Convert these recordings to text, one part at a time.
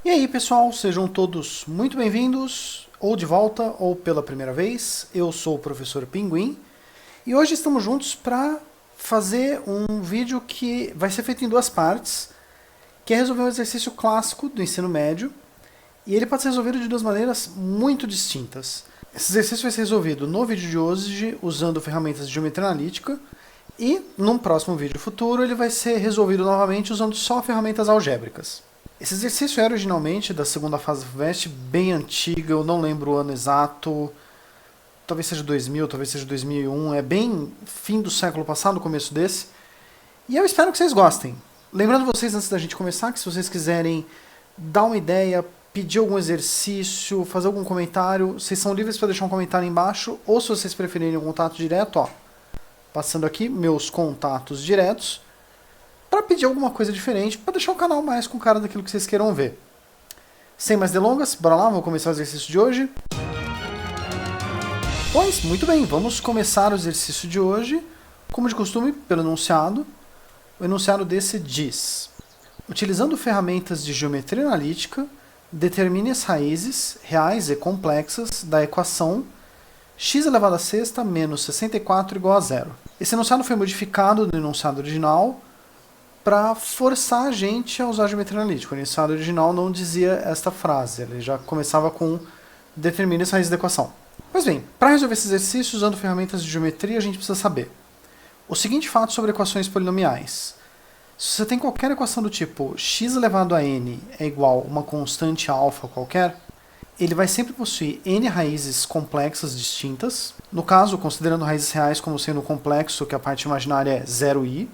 E aí, pessoal, sejam todos muito bem-vindos, ou de volta, ou pela primeira vez. Eu sou o professor Pinguim, e hoje estamos juntos para fazer um vídeo que vai ser feito em duas partes, que é resolver um exercício clássico do ensino médio, e ele pode ser resolvido de duas maneiras muito distintas. Esse exercício vai ser resolvido no vídeo de hoje usando ferramentas de geometria analítica, e num próximo vídeo futuro ele vai ser resolvido novamente usando só ferramentas algébricas. Esse exercício é originalmente da segunda fase FUVEST, bem antiga, eu não lembro o ano exato, talvez seja 2000, talvez seja 2001, é bem fim do século passado, começo desse, e eu espero que vocês gostem. Lembrando vocês, antes da gente começar, que se vocês quiserem dar uma ideia, pedir algum exercício, fazer algum comentário, vocês são livres para deixar um comentário embaixo, ou se vocês preferirem um contato direto, ó, passando aqui meus contatos diretos, para pedir alguma coisa diferente, para deixar o canal mais com cara daquilo que vocês queiram ver. Sem mais delongas, bora lá, vamos começar o exercício de hoje. Pois, muito bem, vamos começar o exercício de hoje, como de costume, pelo enunciado. O enunciado desse diz: utilizando ferramentas de geometria analítica, determine as raízes reais e complexas da equação x elevado a sexta menos 64 igual a zero. Esse enunciado foi modificado do enunciado original para forçar a gente a usar a geometria analítica. O enunciado original não dizia esta frase, ele já começava com determine as raízes da equação. Pois bem, para resolver esse exercício usando ferramentas de geometria, a gente precisa saber o seguinte fato sobre equações polinomiais. Se você tem qualquer equação do tipo x elevado a n é igual a uma constante alfa qualquer, ele vai sempre possuir n raízes complexas distintas. No caso, considerando raízes reais como sendo complexo, que a parte imaginária é 0i,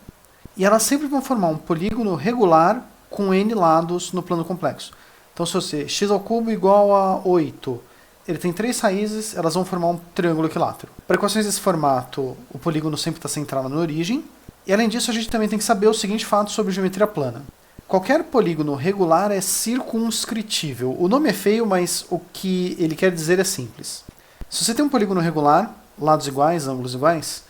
e elas sempre vão formar um polígono regular com n lados no plano complexo. Então, se você x ao cubo igual a 8, ele tem 3 raízes, elas vão formar um triângulo equilátero. Para equações desse formato, o polígono sempre está centrado na origem. E além disso, a gente também tem que saber o seguinte fato sobre geometria plana. Qualquer polígono regular é circunscritível. O nome é feio, mas o que ele quer dizer é simples. Se você tem um polígono regular, lados iguais, ângulos iguais,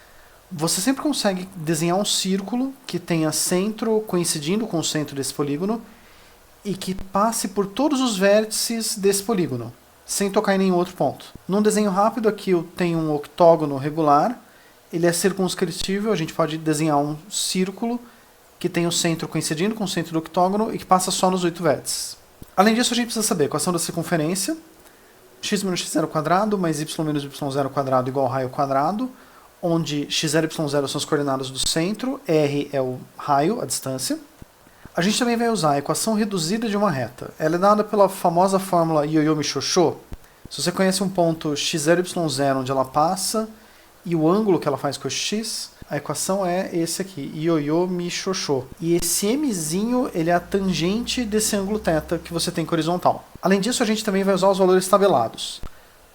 você sempre consegue desenhar um círculo que tenha centro coincidindo com o centro desse polígono e que passe por todos os vértices desse polígono, sem tocar em nenhum outro ponto. Num desenho rápido aqui eu tenho um octógono regular, ele é circunscritível, a gente pode desenhar um círculo que tem o centro coincidindo com o centro do octógono e que passa só nos 8 vértices. Além disso, a gente precisa saber a equação da circunferência, x menos x0² mais y menos y0² igual ao raio quadrado, onde x0 e y0 são as coordenadas do centro, r é o raio, a distância. A gente também vai usar a equação reduzida de uma reta. Ela é dada pela famosa fórmula Ioiô-Michôchô. Se você conhece um ponto x0 e y0 onde ela passa e o ângulo que ela faz com o x, a equação é esse aqui, Ioiô-Michôchô. E esse mzinho, ele é a tangente desse ângulo θ que você tem com horizontal. Além disso, a gente também vai usar os valores tabelados.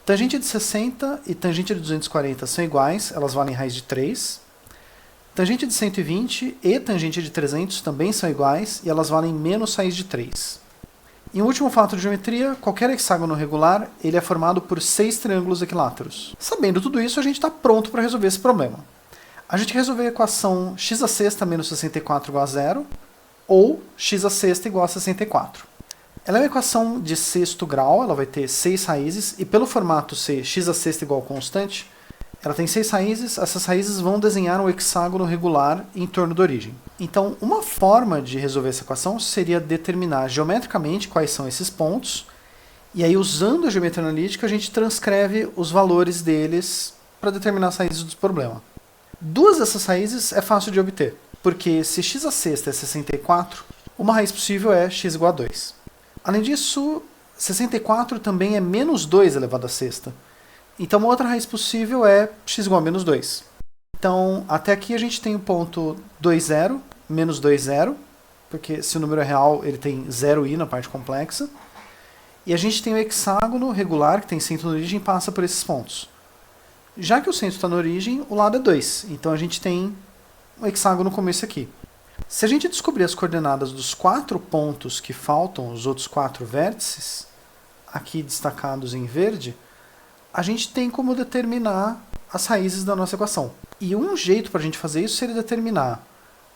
Tangente de 60 e tangente de 240 são iguais, elas valem raiz de 3. Tangente de 120 e tangente de 300 também são iguais e elas valem menos raiz de 3. E um último fato de geometria, qualquer hexágono regular ele é formado por 6 triângulos equiláteros. Sabendo tudo isso, a gente está pronto para resolver esse problema. A gente resolveu a equação x a sexta menos 64 igual a zero, ou x a sexta igual a 64. Ela é uma equação de sexto grau, ela vai ter 6 raízes, e pelo formato ser x a sexta igual a constante, ela tem 6 raízes, essas raízes vão desenhar um hexágono regular em torno da origem. Então, uma forma de resolver essa equação seria determinar geometricamente quais são esses pontos, e aí usando a geometria analítica a gente transcreve os valores deles para determinar as raízes do problema. Duas dessas raízes é fácil de obter, porque se x a sexta é 64, uma raiz possível é x igual a 2. Além disso, 64 também é menos 2 elevado a sexta. Então, uma outra raiz possível é x igual a menos 2. Então, até aqui a gente tem o ponto 2, 0, menos 2, 0, porque se o número é real, ele tem 0i na parte complexa. E a gente tem o hexágono regular, que tem centro na origem, e passa por esses pontos. Já que o centro está na origem, o lado é 2. Então, a gente tem um hexágono como esse aqui. Se a gente descobrir as coordenadas dos 4 pontos que faltam, os outros 4 vértices, aqui destacados em verde, a gente tem como determinar as raízes da nossa equação. E um jeito para a gente fazer isso seria determinar,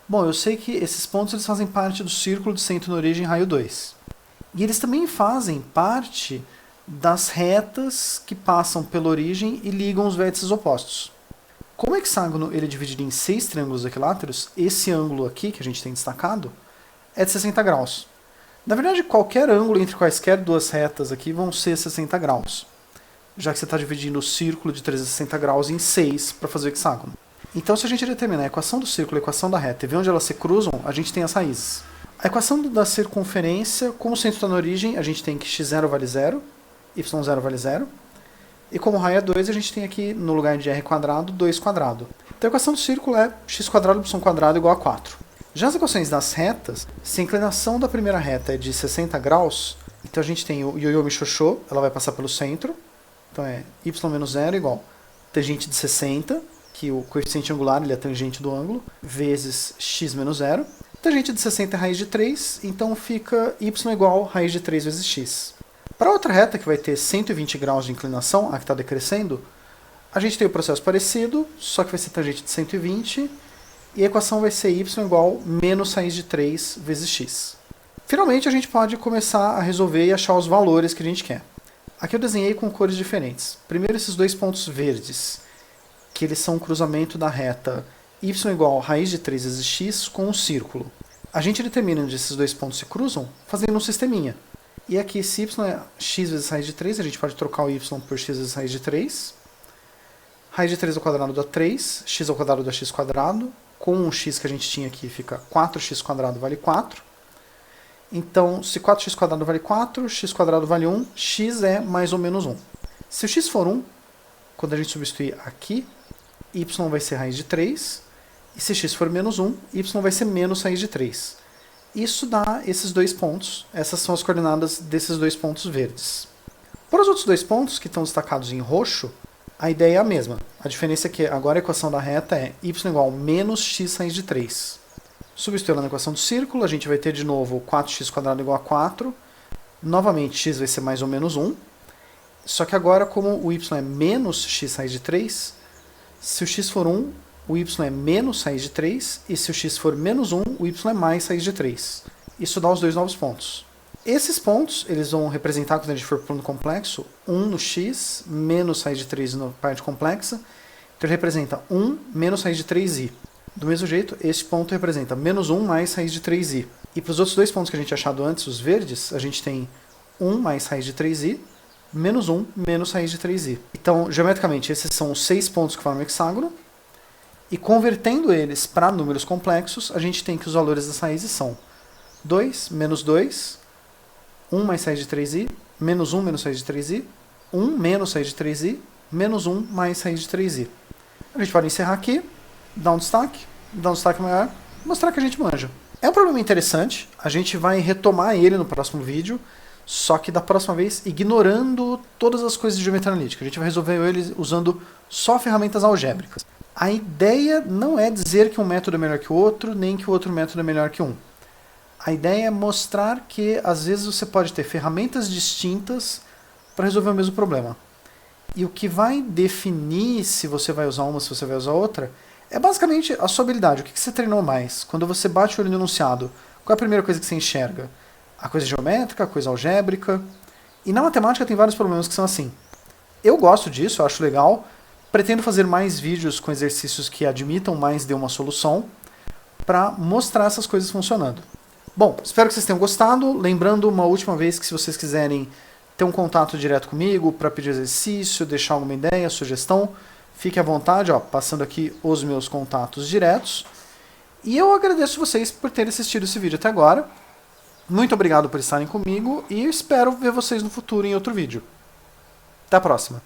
bom, eu sei que esses pontos eles fazem parte do círculo de centro na origem raio 2. E eles também fazem parte das retas que passam pela origem e ligam os vértices opostos. Como o hexágono ele é dividido em 6 triângulos equiláteros, esse ângulo aqui, que a gente tem destacado, é de 60 graus. Na verdade, qualquer ângulo entre quaisquer duas retas aqui vão ser 60 graus, já que você está dividindo o círculo de 360 graus em 6 para fazer o hexágono. Então, se a gente determinar a equação do círculo e a equação da reta e ver onde elas se cruzam, a gente tem as raízes. A equação da circunferência, como o centro está na origem, a gente tem que x0 vale 0, y0 vale 0. E como o raio é 2, a gente tem aqui, no lugar de r quadrado, 2 quadrado. Então a equação do círculo é x quadrado y quadrado igual a 4. Já as equações das retas, se a inclinação da primeira reta é de 60 graus, então a gente tem o ioiô michôchô, ela vai passar pelo centro. Então é y menos 0 igual tangente de 60, que o coeficiente angular ele é a tangente do ângulo, vezes x menos 0. Tangente de 60 é raiz de 3, então fica y igual raiz de 3 vezes x. Para outra reta, que vai ter 120 graus de inclinação, a que está decrescendo, a gente tem o processo parecido, só que vai ser tangente de 120, e a equação vai ser y igual menos raiz de 3 vezes x. Finalmente, a gente pode começar a resolver e achar os valores que a gente quer. Aqui eu desenhei com cores diferentes. Primeiro, esses dois pontos verdes, que eles são o cruzamento da reta y igual raiz de 3 vezes x com um círculo. A gente determina onde esses dois pontos se cruzam fazendo um sisteminha. E aqui, se y é x vezes raiz de 3, a gente pode trocar o y por x vezes raiz de 3. Raiz de 3 ao quadrado dá 3, x ao quadrado dá x quadrado. Com o x que a gente tinha aqui, fica 4x quadrado vale 4. Então, se 4x quadrado vale 4, x quadrado vale 1, x é mais ou menos 1. Se o x for 1, quando a gente substituir aqui, y vai ser raiz de 3. E se x for menos 1, y vai ser menos raiz de 3. Isso dá esses dois pontos, essas são as coordenadas desses dois pontos verdes. Para os outros dois pontos, que estão destacados em roxo, a ideia é a mesma. A diferença é que agora a equação da reta é y igual menos x raiz de 3. Substituindo na equação do círculo, a gente vai ter de novo 4x quadrado igual a 4. Novamente, x vai ser mais ou menos 1. Só que agora, como o y é menos x raiz de 3, se o x for 1, o y é menos raiz de 3, e se o x for menos 1, o y é mais raiz de 3. Isso dá os dois novos pontos. Esses pontos, eles vão representar, quando a gente for para o plano complexo, 1 no x, menos raiz de 3 na parte complexa. Então ele representa 1 menos raiz de 3i. Do mesmo jeito, esse ponto representa menos 1 mais raiz de 3i. E para os outros dois pontos que a gente tinha achado antes, os verdes, a gente tem 1 mais raiz de 3i, menos 1 menos raiz de 3i. Então, geometricamente, esses são os 6 pontos que formam o hexágono. E convertendo eles para números complexos, a gente tem que os valores das raízes são 2 menos 2, 1 mais raiz de 3i, menos 1 menos raiz de 3i, 1 menos raiz de 3i, menos 1 mais raiz de 3i. A gente pode encerrar aqui, dar um destaque maior, mostrar que a gente manja. É um problema interessante, a gente vai retomar ele no próximo vídeo, só que da próxima vez ignorando todas as coisas de geometria analítica. A gente vai resolver ele usando só ferramentas algébricas. A ideia não é dizer que um método é melhor que o outro, nem que o outro método é melhor que um. A ideia é mostrar que, às vezes, você pode ter ferramentas distintas para resolver o mesmo problema. E o que vai definir se você vai usar uma, se você vai usar outra, é basicamente a sua habilidade. O que você treinou mais? Quando você bate o olho no enunciado, qual é a primeira coisa que você enxerga? A coisa geométrica, a coisa algébrica. E na matemática tem vários problemas que são assim. Eu gosto disso, eu acho legal. Pretendo fazer mais vídeos com exercícios que admitam mais de uma solução para mostrar essas coisas funcionando. Bom, espero que vocês tenham gostado. Lembrando uma última vez que se vocês quiserem ter um contato direto comigo para pedir exercício, deixar alguma ideia, sugestão, fique à vontade, ó, passando aqui os meus contatos diretos. E eu agradeço vocês por terem assistido esse vídeo até agora. Muito obrigado por estarem comigo e eu espero ver vocês no futuro em outro vídeo. Até a próxima!